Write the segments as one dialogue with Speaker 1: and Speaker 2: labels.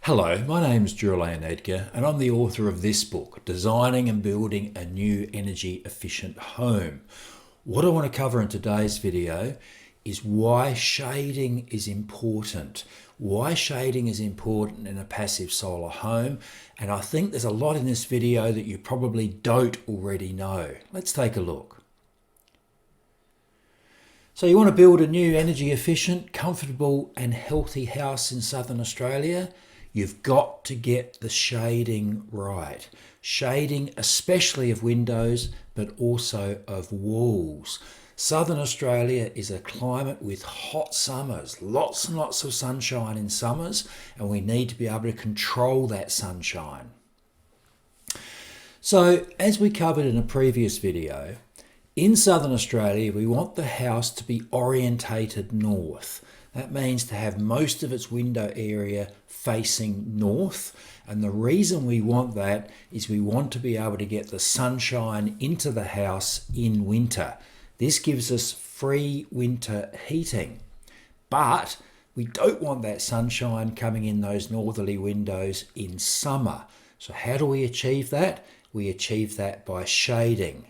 Speaker 1: Hello, my name's Julian Edgar and I'm the author of this book, Designing and Building a New Energy Efficient Home. What I want to cover in today's video is why shading is important. Why shading is important in a passive solar home, and I think there's a lot in this video that you probably don't already know. Let's take a look. So you want to build a new energy efficient, comfortable and healthy house in Southern Australia? You've got to get the shading right. Shading especially of windows, but also of walls. Southern Australia is a climate with hot summers, lots and lots of sunshine in summers, and we need to be able to control that sunshine. So, as we covered in a previous video, in Southern Australia we want the house to be orientated north. That means to have most of its window area facing north, and the reason we want that is we want to be able to get the sunshine into the house in winter. This gives us free winter heating, but we don't want that sunshine coming in those northerly windows in summer. So how do we achieve that? We achieve that by shading.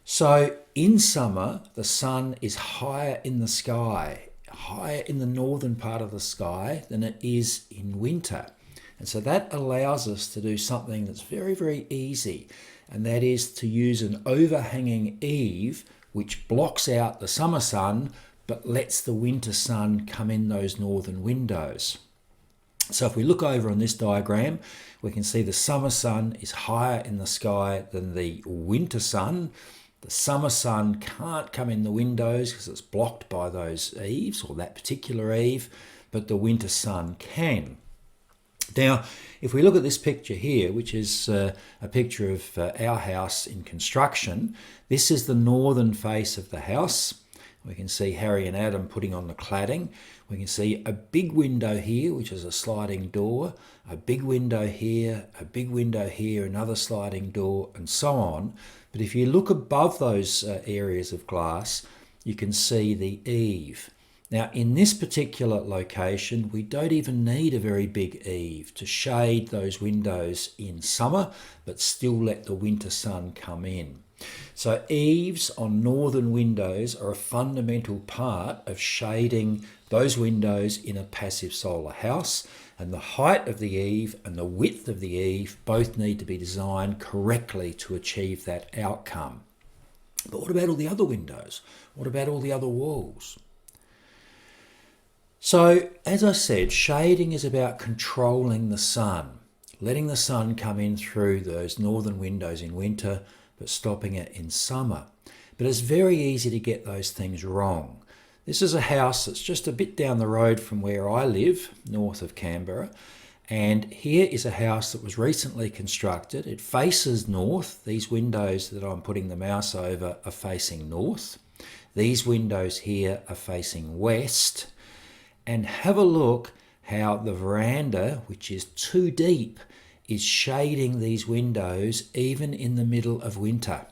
Speaker 1: So in summer, the sun is higher in the sky, higher in the northern part of the sky than it is in winter. And so that allows us to do something that's very, very easy, and that is to use an overhanging eave which blocks out the summer sun but lets the winter sun come in those northern windows. So if we look over on this diagram, we can see the summer sun is higher in the sky than the winter sun. The summer sun can't come in the windows because it's blocked by those eaves or that particular eave, but the winter sun can. Now, if we look at this picture here, which is a picture of our house in construction, this is the northern face of the house. We can see Harry and Adam putting on the cladding. We can see a big window here, which is a sliding door, a big window here, a big window here, another sliding door, and so on. But if you look above those areas of glass, you can see the eave. Now, in this particular location, we don't even need a very big eave to shade those windows in summer, but still let the winter sun come in. So eaves on northern windows are a fundamental part of shading those windows in a passive solar house, and the height of the eave and the width of the eave both need to be designed correctly to achieve that outcome. But what about all the other windows? What about all the other walls? So, as I said, shading is about controlling the sun, letting the sun come in through those northern windows in winter, but stopping it in summer. But it's very easy to get those things wrong. This is a house that's just a bit down the road from where I live, north of Canberra, and here is a house that was recently constructed. It faces north. These windows that I'm putting the mouse over are facing north. These windows here are facing west. And have a look how the veranda, which is too deep, is shading these windows even in the middle of winter.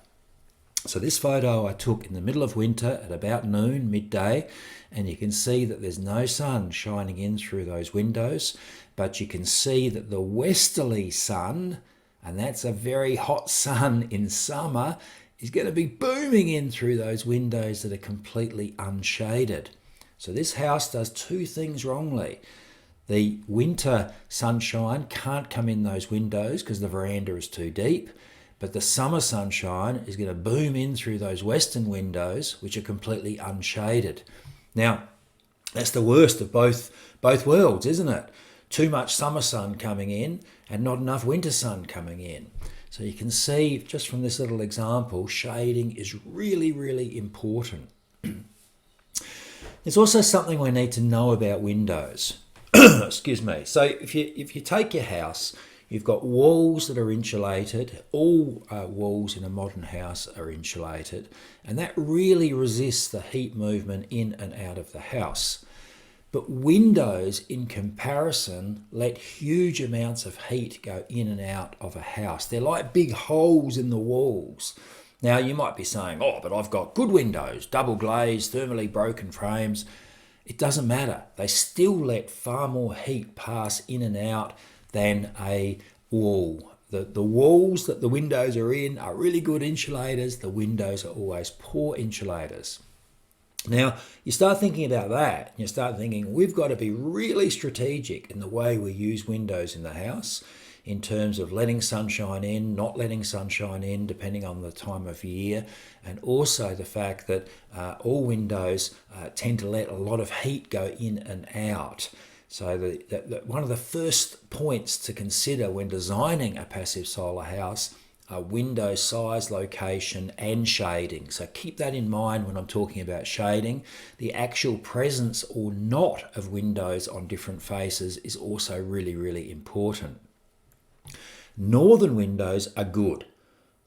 Speaker 1: So this photo I took in the middle of winter at about noon, midday, and you can see that there's no sun shining in through those windows, but you can see that the westerly sun, and that's a very hot sun in summer, is going to be booming in through those windows that are completely unshaded. So this house does two things wrongly. The winter sunshine can't come in those windows because the veranda is too deep, but the summer sunshine is going to boom in through those western windows, which are completely unshaded. Now, that's the worst of both worlds, isn't it? Too much summer sun coming in and not enough winter sun coming in. So you can see just from this little example, shading is really, really important. There's also something we need to know about windows. Excuse me. So if you take your house, you've got walls that are insulated. All walls in a modern house are insulated, and that really resists the heat movement in and out of the house. But windows, in comparison, let huge amounts of heat go in and out of a house. They're like big holes in the walls. Now, you might be saying, oh, but I've got good windows, double glazed, thermally broken frames. it doesn't matter. They still let far more heat pass in and out than a wall. The walls that the windows are in are really good insulators. The windows are always poor insulators. Now, you start thinking about that, and you start thinking we've got to be really strategic in the way we use windows in the house in terms of letting sunshine in, not letting sunshine in, depending on the time of year, and also the fact that all windows tend to let a lot of heat go in and out. So one of the first points to consider when designing a passive solar house are window size, location, and shading. So keep that in mind when I'm talking about shading. The actual presence or not of windows on different faces is also really, really important. Northern windows are good.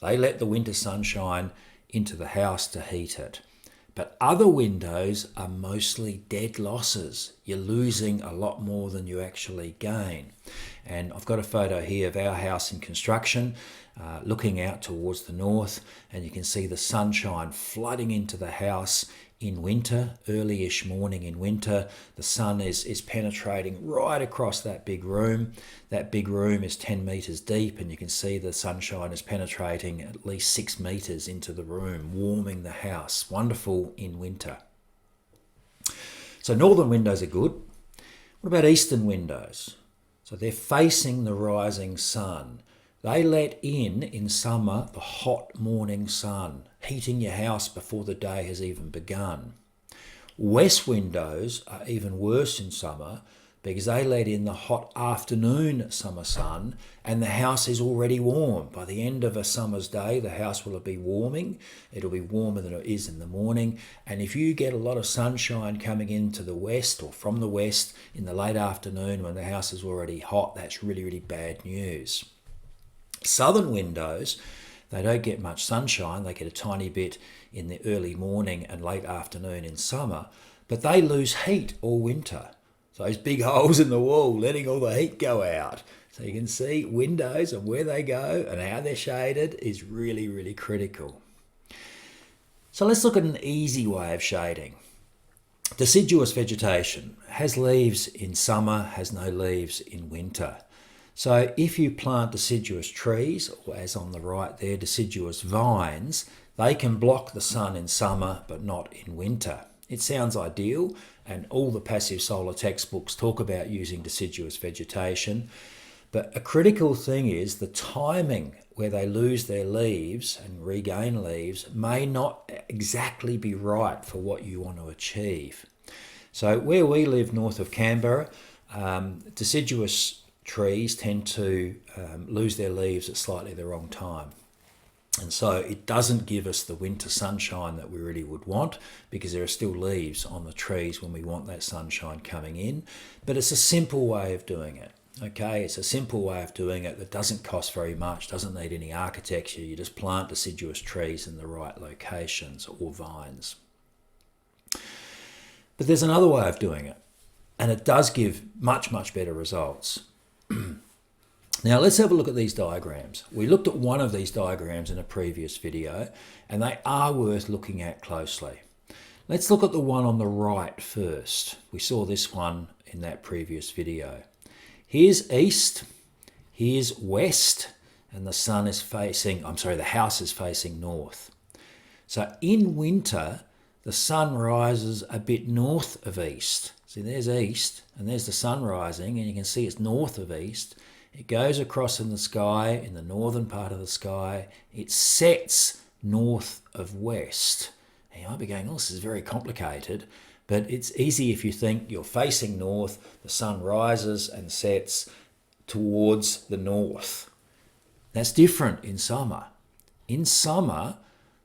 Speaker 1: They let the winter sunshine into the house to heat it. But other windows are mostly dead losses. You're losing a lot more than you actually gain. And I've got a photo here of our house in construction, looking out towards the north, and you can see the sunshine flooding into the house in winter, early-ish morning in winter. The sun is penetrating right across that big room. That big room is 10 metres deep, and you can see the sunshine is penetrating at least 6 metres into the room, warming the house. Wonderful in winter. So northern windows are good. What about eastern windows? So they're facing the rising sun. They let in summer, the hot morning sun, heating your house before the day has even begun. West windows are even worse in summer because they let in the hot afternoon summer sun and the house is already warm. By the end of a summer's day, the house will be warming. It'll be warmer than it is in the morning. And if you get a lot of sunshine coming into the west or from the west in the late afternoon when the house is already hot, that's really, really bad news. Southern windows, they don't get much sunshine. They get a tiny bit in the early morning and late afternoon in summer, but they lose heat all winter. So those big holes in the wall letting all the heat go out. So you can see windows and where they go and how they're shaded is really, really critical. So let's look at an easy way of shading. Deciduous vegetation has leaves in summer, has no leaves in winter. So if you plant deciduous trees, or as on the right there, deciduous vines, they can block the sun in summer but not in winter. It sounds ideal, and all the passive solar textbooks talk about using deciduous vegetation. But a critical thing is the timing where they lose their leaves and regain leaves may not exactly be right for what you want to achieve. So where we live north of Canberra, deciduous trees tend to lose their leaves at slightly the wrong time. And so it doesn't give us the winter sunshine that we really would want because there are still leaves on the trees when we want that sunshine coming in. But it's a simple way of doing it. Okay, it's a simple way of doing it that doesn't cost very much, doesn't need any architecture. You just plant deciduous trees in the right locations or vines. But there's another way of doing it, and it does give much, much better results. Now let's have a look at these diagrams. We looked at one of these diagrams in a previous video, and they are worth looking at closely. Let's look at the one on the right first. We saw this one in that previous video. Here's east, here's west, and the sun is facing, the house is facing north. So in winter, the sun rises a bit north of east. See, there's east, and there's the sun rising, and you can see it's north of east. It goes across in the sky, in the northern part of the sky. It sets north of west. And you might be going, oh, this is very complicated. But it's easy if you think you're facing north, the sun rises and sets towards the north. That's different in summer. In summer,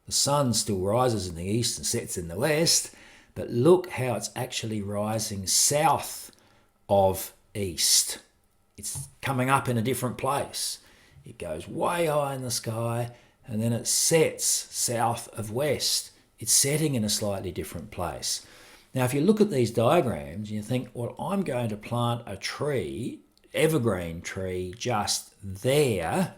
Speaker 1: the sun still rises in the east and sets in the west, but look how it's actually rising south of east. It's coming up in a different place. It goes way high in the sky and then it sets south of west. It's setting in a slightly different place. Now, if you look at these diagrams, you think, well, I'm going to plant a tree, evergreen tree, just there.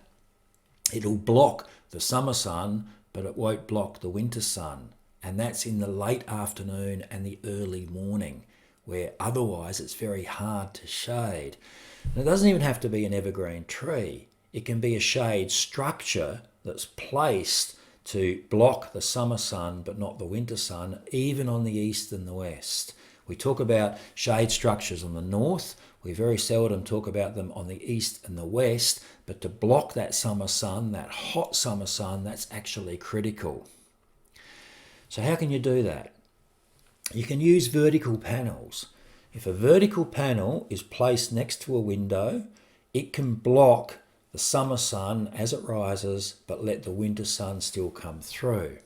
Speaker 1: It'll block the summer sun, but it won't block the winter sun. And that's in the late afternoon and the early morning. where otherwise it's very hard to shade. And it doesn't even have to be an evergreen tree. It can be a shade structure that's placed to block the summer sun but not the winter sun, even on the east and the west. We talk about shade structures on the north. We very seldom talk about them on the east and the west, but to block that summer sun, that hot summer sun, that's actually critical. So how can you do that? You can use vertical panels. If a vertical panel is placed next to a window, it can block the summer sun as it rises, but let the winter sun still come through.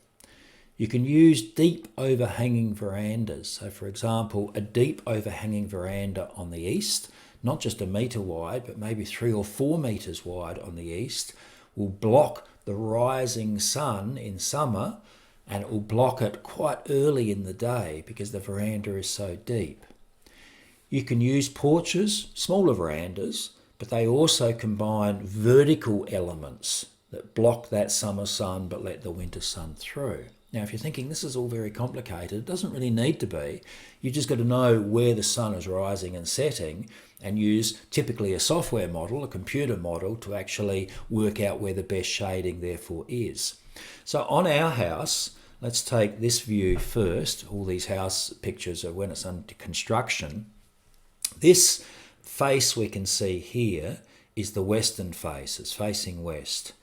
Speaker 1: You can use deep overhanging verandas. So for example, a deep overhanging veranda on the east, not just a metre wide, but maybe 3 or 4 metres wide on the east, will block the rising sun in summer, and it will block it quite early in the day because the veranda is so deep. You can use porches, smaller verandas, but they also combine vertical elements that block that summer sun but let the winter sun through. Now, if you're thinking this is all very complicated, it doesn't really need to be. You've just got to know where the sun is rising and setting and use typically a software model, a computer model, to actually work out where the best shading therefore is. So on our house, let's take this view first. All these house pictures are when it's under construction. This face we can see here is the western face. It's facing west.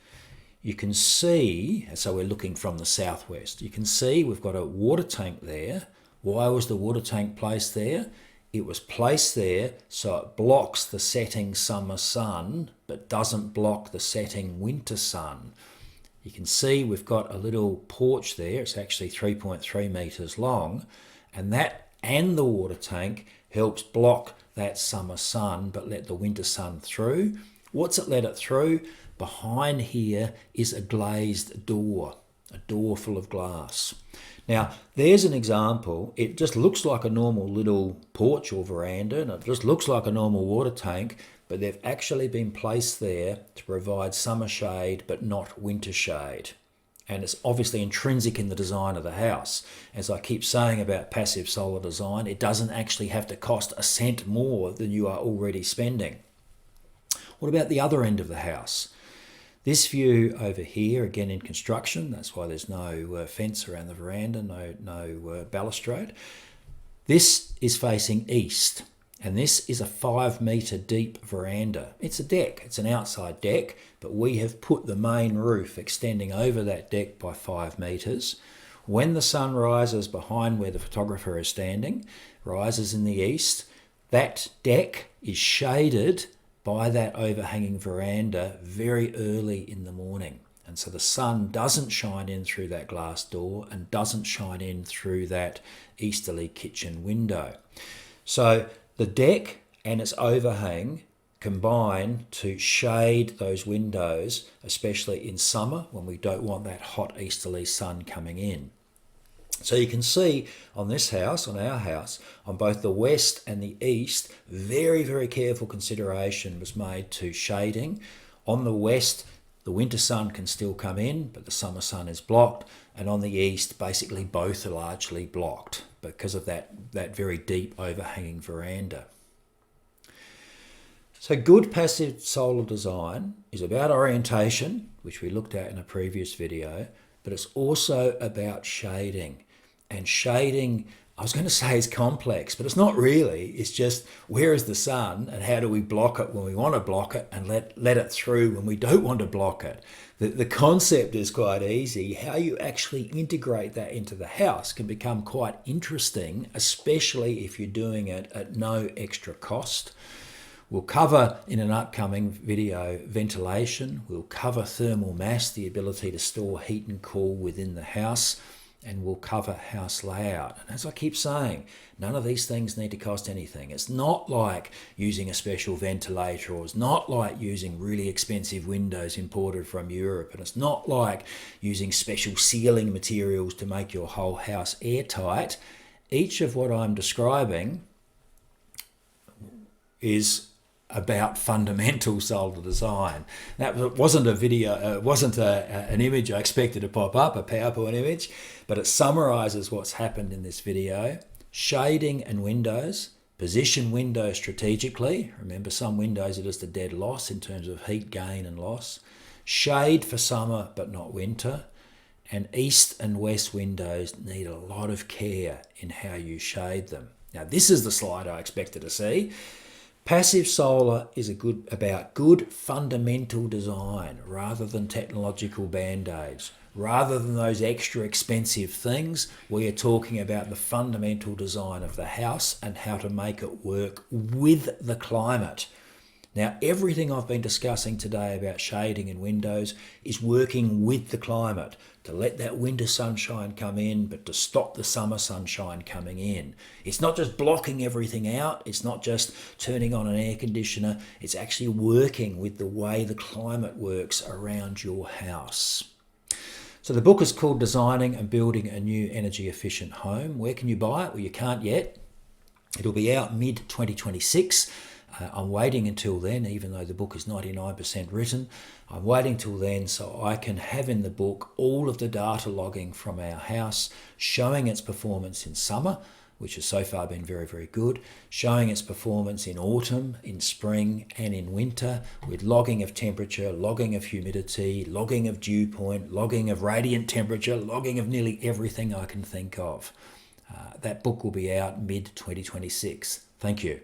Speaker 1: You can see, so we're looking from the southwest, you can see we've got a water tank there. Why was the water tank placed there? It was placed there so it blocks the setting summer sun but doesn't block the setting winter sun. You can see we've got a little porch there. It's actually 3.3 metres long, and that and the water tank helps block that summer sun but let the winter sun through. What's it let it through? Behind here is a glazed door, a door full of glass. Now, there's an example. It just looks like a normal little porch or veranda, and it just looks like a normal water tank, but they've actually been placed there to provide summer shade but not winter shade. And it's obviously intrinsic in the design of the house. As I keep saying about passive solar design, it doesn't actually have to cost a cent more than you are already spending. What about the other end of the house? This view over here, again in construction, that's why there's no fence around the veranda, no balustrade. This is facing east, and this is a 5 metre deep veranda. It's a deck, it's an outside deck, but we have put the main roof extending over that deck by 5 metres. When the sun rises behind where the photographer is standing, rises in the east, that deck is shaded by that overhanging veranda very early in the morning. And so the sun doesn't shine in through that glass door and doesn't shine in through that easterly kitchen window. So the deck and its overhang combine to shade those windows, especially in summer when we don't want that hot easterly sun coming in. So you can see on this house, on our house, on both the west and the east, very, very careful consideration was made to shading. On the west, the winter sun can still come in, but the summer sun is blocked. And on the east, basically both are largely blocked because of that very deep overhanging veranda. So good passive solar design is about orientation, which we looked at in a previous video, but it's also about shading. And shading, I was going to say is complex, but it's not really. It's just where is the sun and how do we block it when we want to block it and let it through when we don't want to block it. The concept is quite easy. How you actually integrate that into the house can become quite interesting, especially if you're doing it at no extra cost. We'll cover in an upcoming video ventilation. We'll cover thermal mass, the ability to store heat and cool within the house. And we'll cover house layout. And as I keep saying, none of these things need to cost anything. It's not like using a special ventilator, or it's not like using really expensive windows imported from Europe, and it's not like using special sealing materials to make your whole house airtight. Each of what I'm describing is about fundamental solar design. That wasn't a video, it wasn't an image I expected to pop up, a PowerPoint image, but it summarizes what's happened in this video. shading and windows. Position windows strategically. Remember, some windows are just a dead loss in terms of heat gain and loss. Shade for summer but not winter. And east and west windows need a lot of care in how you shade them. Now, this is the slide I expected to see. Passive solar is about good fundamental design rather than technological band-aids. Rather than those extra expensive things, we are talking about the fundamental design of the house and how to make it work with the climate. Now, everything I've been discussing today about shading and windows is working with the climate to let that winter sunshine come in, but to stop the summer sunshine coming in. It's not just blocking everything out. It's not just turning on an air conditioner. It's actually working with the way the climate works around your house. So the book is called Designing and Building a New Energy Efficient Home. Where can you buy it? Well, you can't yet. It'll be out mid-2026. I'm waiting until then, even though the book is 99% written. I'm waiting till then so I can have in the book all of the data logging from our house, showing its performance in summer, which has so far been very, very good, showing its performance in autumn, in spring and in winter, with logging of temperature, logging of humidity, logging of dew point, logging of radiant temperature, logging of nearly everything I can think of. That book will be out mid-2026. Thank you.